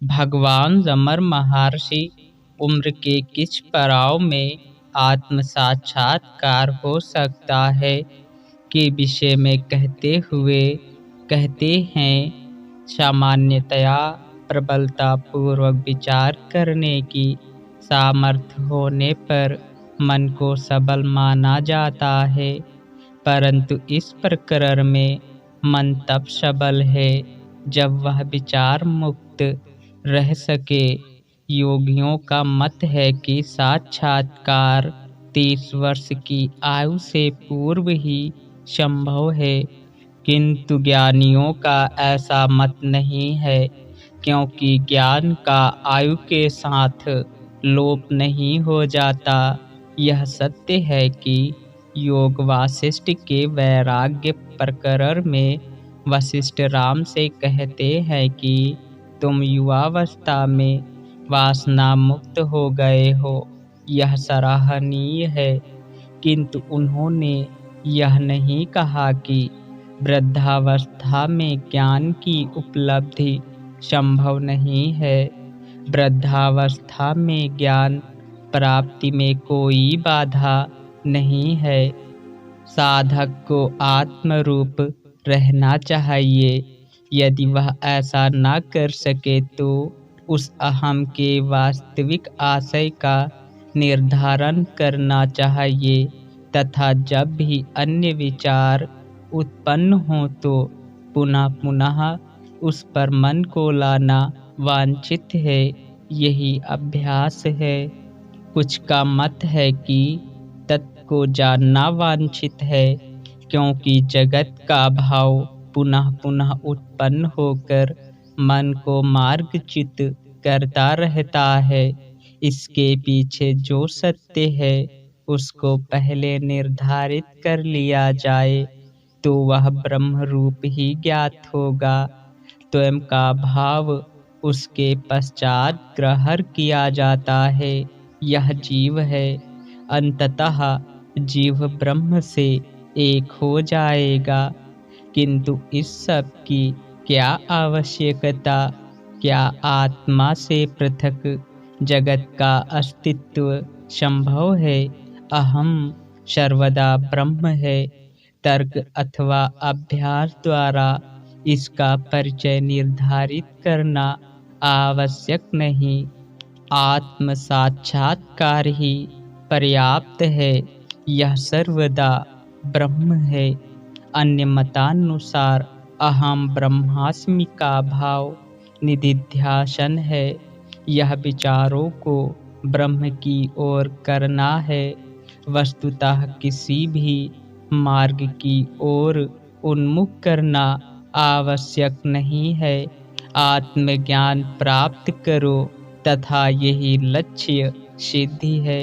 भगवान रमण महर्षि उम्र के किस पड़ाव में आत्म साक्षात्कार हो सकता है के विषय में कहते हुए कहते हैं, सामान्यतया प्रबलता पूर्वक विचार करने की सामर्थ्य होने पर मन को सबल माना जाता है, परंतु इस प्रकरण में मन तब सबल है जब वह विचार मुक्त रह सके। योगियों का मत है कि साक्षात्कार 30 वर्ष की आयु से पूर्व ही संभव है, किंतु ज्ञानियों का ऐसा मत नहीं है, क्योंकि ज्ञान का आयु के साथ लोप नहीं हो जाता। यह सत्य है कि योग वासिष्ठ के वैराग्य प्रकरण में वशिष्ठ राम से कहते हैं कि तुम युवावस्था में वासना मुक्त हो गए हो, यह सराहनीय है, किंतु उन्होंने यह नहीं कहा कि वृद्धावस्था में ज्ञान की उपलब्धि संभव नहीं है। वृद्धावस्था में ज्ञान प्राप्ति में कोई बाधा नहीं है। साधक को आत्मरूप रहना चाहिए। यदि वह ऐसा न कर सके तो उस अहम के वास्तविक आशय का निर्धारण करना चाहिए तथा जब भी अन्य विचार उत्पन्न हो तो पुनः पुनः उस पर मन को लाना वांछित है। यही अभ्यास है। कुछ का मत है कि तत्व को जानना वांछित है, क्योंकि जगत का भाव पुनः पुनः उत्पन्न होकर मन को मार्गच्युत करता रहता है। इसके पीछे जो सत्य है उसको पहले निर्धारित कर लिया जाए तो वह ब्रह्म रूप ही ज्ञात होगा। स्वयं का भाव उसके पश्चात ग्रहण किया जाता है। यह जीव है। अंततः जीव ब्रह्म से एक हो जाएगा, किंतु इस सब की क्या आवश्यकता? क्या आत्मा से पृथक जगत का अस्तित्व संभव है? अहम सर्वदा ब्रह्म है। तर्क अथवा अभ्यास द्वारा इसका परिचय निर्धारित करना आवश्यक नहीं। आत्म साक्षात्कार ही पर्याप्त है। यह सर्वदा ब्रह्म है। अन्य मतानुसार अहम ब्रह्मास्मि का भाव निधिध्यासन है। यह विचारों को ब्रह्म की ओर करना है। वस्तुतः किसी भी मार्ग की ओर उन्मुख करना आवश्यक नहीं है। आत्मज्ञान प्राप्त करो तथा यही लक्ष्य सिद्धि है।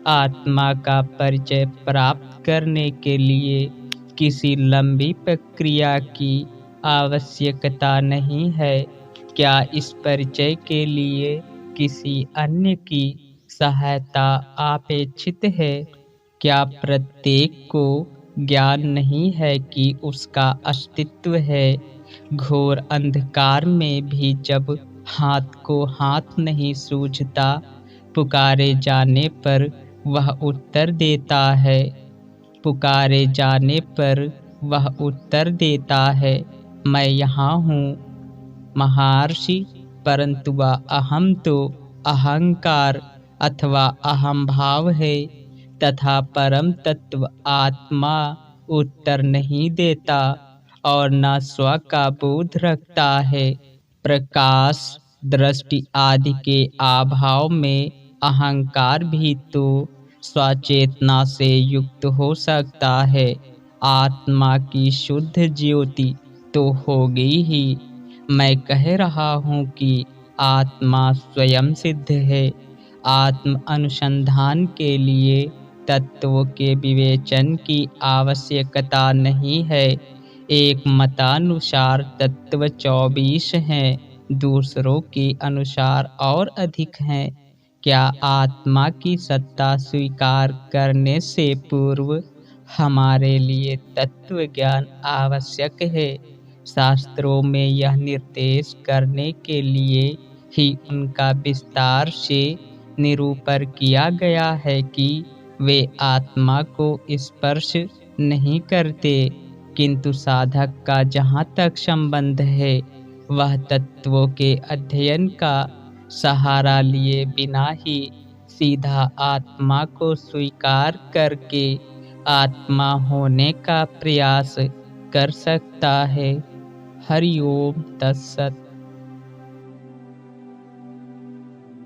आत्मा का परिचय प्राप्त करने के लिए किसी लंबी प्रक्रिया की आवश्यकता नहीं है। क्या इस परिचय के लिए किसी अन्य की सहायता अपेक्षित है? क्या प्रत्येक को ज्ञान नहीं है कि उसका अस्तित्व है? घोर अंधकार में भी जब हाथ को हाथ नहीं सूझता, पुकारे जाने पर वह उत्तर देता है। पुकारे जाने पर वह उत्तर देता है, मैं यहाँ हूँ महर्षि। परंतु वह अहम तो अहंकार अथवा अहम भाव है तथा परम तत्व आत्मा उत्तर नहीं देता और न स्व का बोध रखता है। प्रकाश, दृष्टि आदि के अभाव में अहंकार भी तो स्वचेतना से युक्त हो सकता है। आत्मा की शुद्ध ज्योति तो होगी ही। मैं कह रहा हूँ कि आत्मा स्वयं सिद्ध है। आत्म अनुसंधान के लिए तत्वों के विवेचन की आवश्यकता नहीं है। एक मतानुसार तत्व 24 हैं, दूसरों के अनुसार और अधिक हैं। क्या आत्मा की सत्ता स्वीकार करने से पूर्व हमारे लिए तत्व ज्ञान आवश्यक है? शास्त्रों में यह निर्देश करने के लिए ही उनका विस्तार से निरूपण किया गया है कि वे आत्मा को स्पर्श नहीं करते, किंतु साधक का जहाँ तक संबंध है वह तत्वों के अध्ययन का सहारा लिए बिना ही सीधा आत्मा को स्वीकार करके आत्मा होने का प्रयास कर सकता है। हरि ओम तत्सत।